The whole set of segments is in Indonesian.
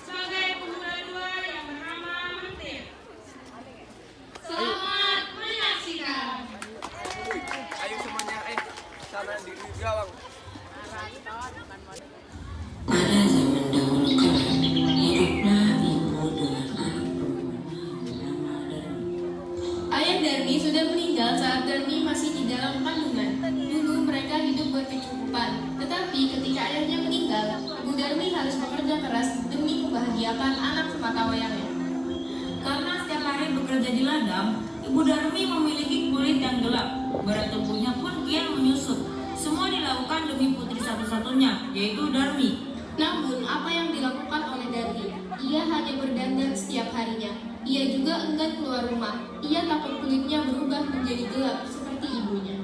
sebagai pengguna dua yang bernama Mentir. Selamat menyaksikan. Ayo semuanya, sana di gawang. Pada zaman dahulu kala, hiduplah ibu dengan anak perempuannya bernama Darmi. Ayah Darmi sudah meninggal saat Darmi masih di dalam kandungan. Dulu mereka hidup berkecukupan, tetapi ketika ayahnya meninggal, Ibu Darmi harus bekerja keras demi membahagiakan anak semata wayangnya. Karena setiap hari bekerja di ladang, Ibu Darmi memiliki kulit yang gelap. Berat tubuhnya pun kian menyusut. Semua dilakukan demi putri satu-satunya, yaitu Darmi. Namun, apa yang dilakukan oleh Darmi? Ia hanya berdandan setiap harinya. Ia juga enggan keluar rumah. Ia takut kulitnya berubah menjadi gelap seperti ibunya.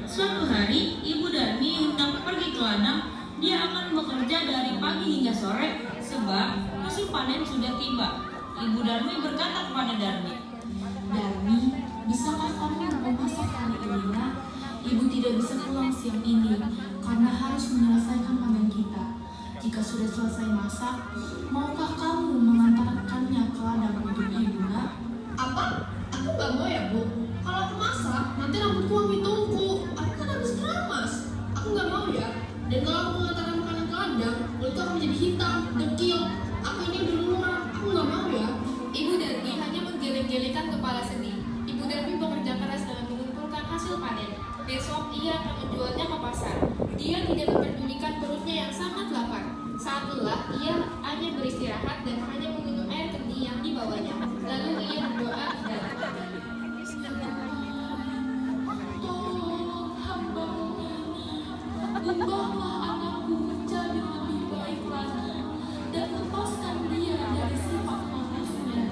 Suatu hari, Ibu Darmi hendak pergi ke ladang. Dia akan bekerja dari pagi hingga sore, sebab musim panen sudah tiba. Ibu Darmi berkata kepada Darmi, Darmi, bisakah kamu memasak hari ini, Nak? Ibu tidak bisa pulang siang ini karena harus menyelesaikan panen kita. Jika sudah selesai masak, maukah kamu mengantarkannya ke ladang untuk ibu, Nak? Apa? Aku gak mau ya, Bu. Kalau aku masak, nanti rambutku wangi tungku. Aku kan habis keramas. Aku gak mau ya. Dan kalau aku mengantarkan makanan ke ladang, kulitku akan menjadi hitam, dekil. Aku ini udah lurah. Aku gak mau ya. Ibu Darmi hanya menggeleng-gelengkan kepala sedih. Ibu Darmi bekerja keras dengan mengumpulkan hasil panen. Besok ia akan menjualnya ke pasar. Dia tidak memperdulikan perutnya yang sangat lapar. Saat lelah, ia hanya beristirahat dan hanya meminum air kendi yang dibawanya. Lalu ia berdoa dan Tolong hamba-Mu ini, ubahlah anakku menjadi lebih baik lagi, dan lepaskan dia dari sifat manisnya.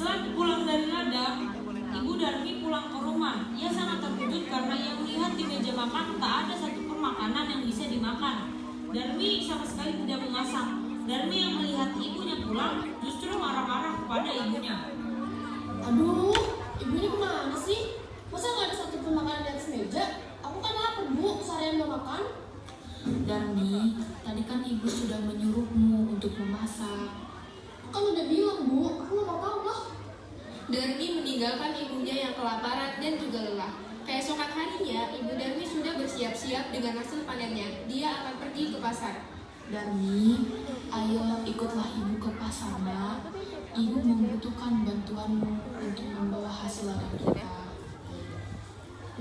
setelah pulang dari ladang, Ibu Darmi pulang ke rumah. Ia sangat terkejut karena ia melihat di meja makan tak ada satupun makanan yang bisa dimakan. Darmi sama sekali tidak memasak. Darmi yang melihat ibunya pulang justru marah-marah kepada ibunya. aduh, ibunya kemana sih? Masa nggak ada satupun makanan di atas meja? Aku kan lapar, Bu. Seharian nggak makan. Darmi, tadi kan ibu sudah menyuruhmu untuk memasak. Aku kan udah bilang, Bu. Aku nggak mau tahu loh. Darmi meninggalkan ibunya yang kelaparan dan juga lelah. Keesokan harinya, Ibu Darmi sudah bersiap-siap dengan hasil panennya. Dia akan pergi ke pasar. Darmi, ayo ikutlah ibu ke pasar, Nak. Ibu membutuhkan bantuanmu untuk membawa hasil ladang kita.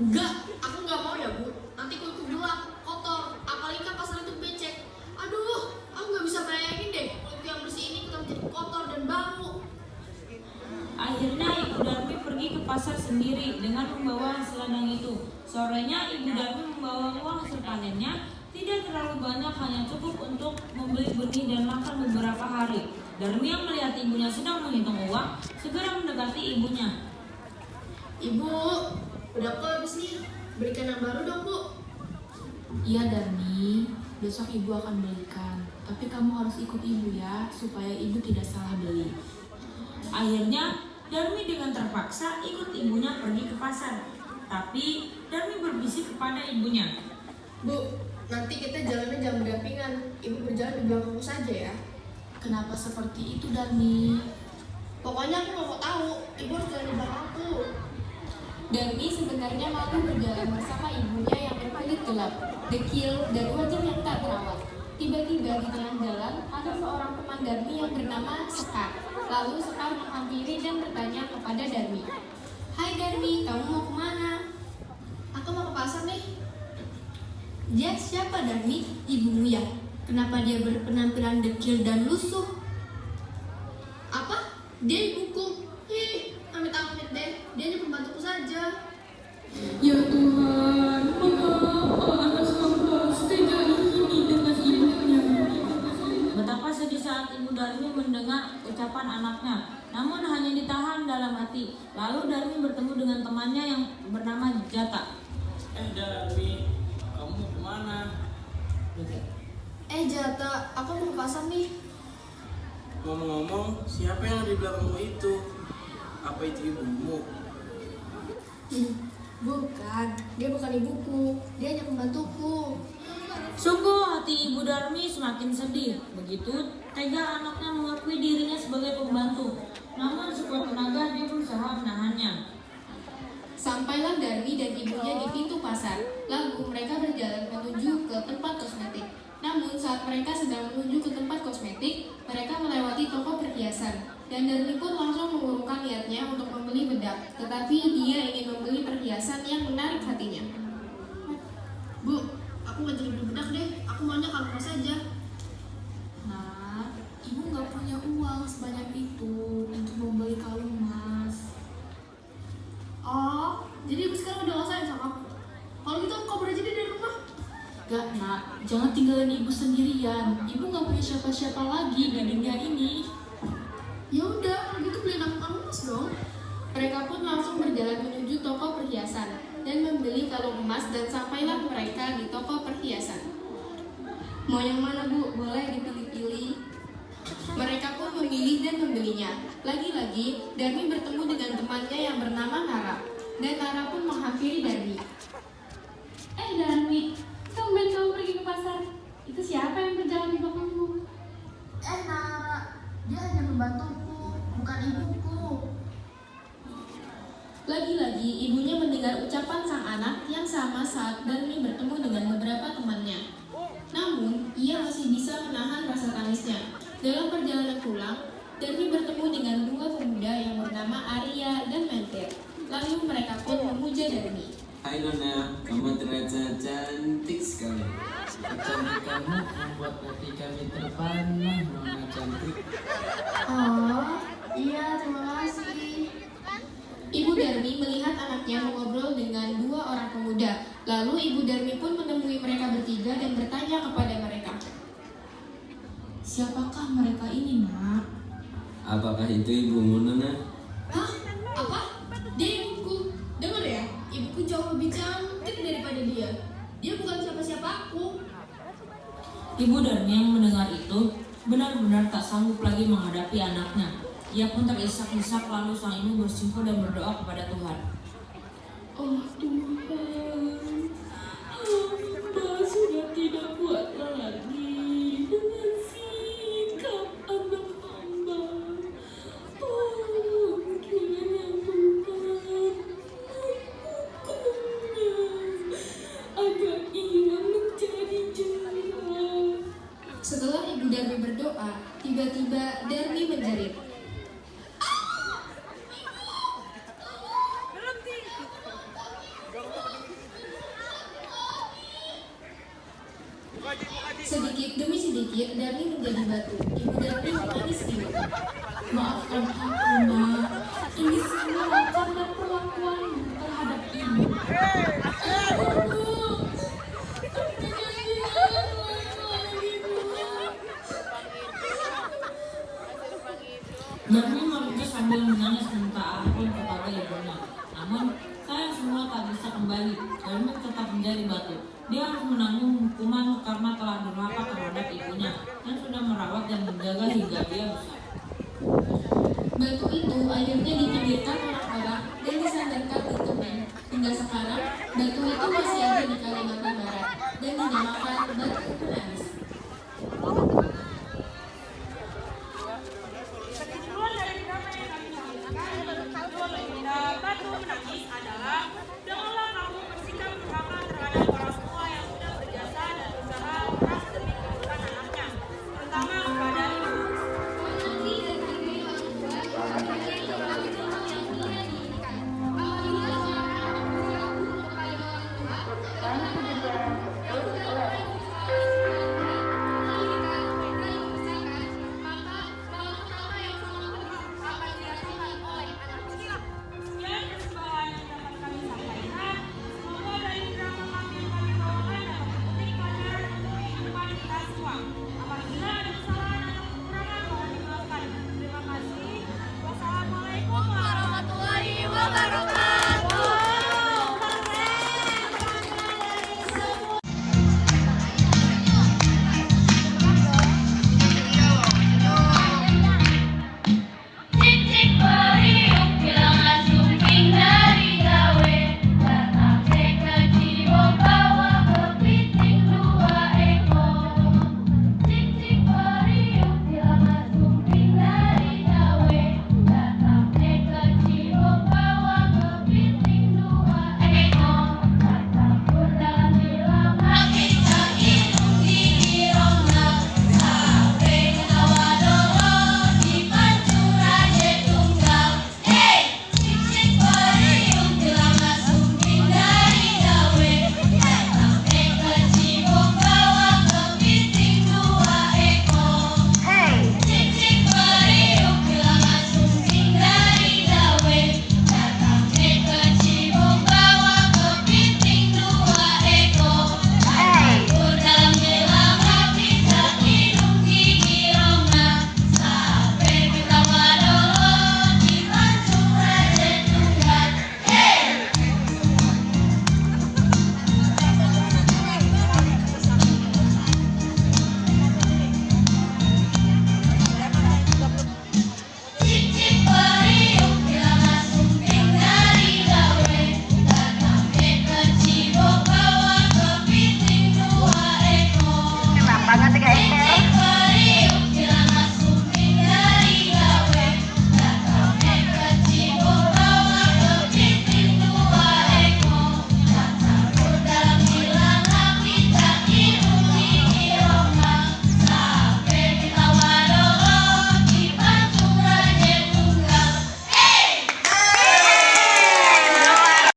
Enggak, aku nggak mau ya, Bu. Nanti kulitku gelap, kotor. Apalagi kan pasar itu becek. Aduh, aku nggak bisa bayangin deh kulitku yang bersih ini kita menjadi kotor dan bau. Akhirnya Ibu Darmi pergi ke pasar sendiri dengan membawa hasil ladang itu. Sorenya Ibu Darmi membawa uang hasil panennya. Tidak terlalu banyak, hanya cukup untuk membeli benih dan makan beberapa hari. Darmi yang melihat ibunya sedang menghitung uang, segera mendekati ibunya. Ibu, udah aku habis nih. Belikan yang baru dong, Bu. Iya, Darmi, besok ibu akan belikan. Tapi kamu harus ikut ibu ya, supaya ibu tidak salah beli. Akhirnya Darmi dengan terpaksa ikut ibunya pergi ke pasar. Tapi Darmi berbisik kepada ibunya. Bu, nanti kita jalannya jangan berdampingan. Ibu berjalan di belakangku saja ya. Kenapa seperti itu, Darmi? Pokoknya aku nggak mau tahu. Ibu harus jalan di belakangku. Darmi sebenarnya malu berjalan bersama ibunya yang berkulit gelap, dekil, dan wajah yang tak terawat. Tiba-tiba di tengah jalan, ada seorang teman Darmi yang bernama Sekar. Lalu Sekar menghampiri dan bertanya kepada Darmi. Hai Darmi, kamu mau kemana? Aku mau ke pasar nih. Dia siapa Darmi? Ibumu ya? Kenapa dia berpenampilan dekil dan lusuh? Apa? Dia ibuku. Ih, amit-amit deh. Dia hanya pembantuku saja. Ya Tuhan, mengapa anak hamba setega ini dengan ibunya? Betapa sedih saat Ibu Darmi mendengar ucapan anaknya, namun hanya ditahan dalam hati. Lalu Darmi bertemu dengan temannya yang bernama Jata. Darmi, kamu mau kemana? Jata, aku mau ke pasar nih. Ngomong-ngomong, siapa yang di belakangmu itu? Apa itu ibumu? Bukan, dia bukan ibuku. Dia hanya pembantuku. Sungguh hati Ibu Darmi semakin sedih. Begitu tega anaknya mengakui dirinya sebagai pembantu. Namun sekuat tenaga dia berusaha menahannya. Sampailah Darmi dan ibunya di pintu pasar. Lalu mereka berjalan menuju ke tempat kosmetik. Namun saat mereka sedang menuju ke tempat kosmetik, mereka melewati toko perhiasan. Dan Darmi pun langsung mengurungkan niatnya untuk membeli bedak. Tetapi dia ingin membeli perhiasan yang menarik hatinya. Bu, aku nggak jadi beli bedak deh. Aku maunya kalung emas saja. Nah, ibu nggak punya uang sebanyak itu untuk membeli kalung emas. Oh, jadi ibu sekarang udah nggak sayang sama aku. Kalau gitu aku kabur aja deh dari rumah. Gak nak, jangan tinggalin ibu sendirian. Ibu nggak punya siapa-siapa lagi di dunia ini. Ya udah, kalau gitu beliin aku kalung emas dong. Mereka pun langsung berjalan menuju toko perhiasan dan membeli kalung emas dan sampailah mereka di toko perhiasan. Mau yang mana Bu? Boleh dipilih-pilih. Mereka pun memilih dan membelinya. Lagi-lagi, Darmi bertemu dengan temannya yang bernama Nara. Dan Nara pun menghampiri Darmi. Darmi, tumben kamu pergi ke pasar. Itu siapa yang berjalan di belakangmu? Nara, dia hanya membantuku, bukan ibuku. Lagi-lagi, ibunya mendengar ucapan sang anak yang sama saat Darmi bertemu dengan beberapa temannya. Namun, ia masih bisa menahan rasa tangisnya. Dalam perjalanan pulang, Darmi bertemu dengan dua pemuda yang bernama Arya dan Mentir. Lalu mereka pun memuja Darmi. Hai Nona, kamu terlihat cantik sekali. Kecantikanmu membuat hati kami terpana, Nona cantik. Oh, iya terima kasih. Ibu Darmi melihat anaknya mengobrol dengan dua orang pemuda. Lalu Ibu Darmi pun menemui mereka bertiga dan bertanya kepada mereka. Siapakah mereka ini, nak? Apakah itu ibumu Nona? Hah? Apa? Dia ibuku. Dengar ya, ibuku jauh lebih cantik daripada dia. Dia bukan siapa-siapaku. Ibu Darmi yang mendengar itu benar-benar tak sanggup lagi menghadapi anaknya. Ia pun terisak-isak lalu sang ibu bersimpuh dan berdoa kepada Tuhan. Oh Tuhan, hamba sudah tidak kuat lagi dengan sikap anak hamba. Oh, kiranya Tuhan menghukumnya agar ia menjadi jahat. Setelah Ibu Darmi berdoa, tiba-tiba Darmi menjerit. Sedikit demi sedikit, Darmi menjadi batu. Ibu Darmi menangis riuh. Maafkan aku, nak. Ini semua karena perlakuanmu terhadap ibu. Darmi meringkuk sambil menangis minta ampun kepada ibunya. Namun, sayang semua tak bisa kembali. Darmi tetap menjadi batu. Dia harus menanggung hukuman karena telah durhaka terhadap ibunya yang sudah merawat dan menjaga hingga dia besar. Batu itu akhirnya dipinggirkan orang-orang dan disandarkan di tebing. Hingga sekarang, batu itu masih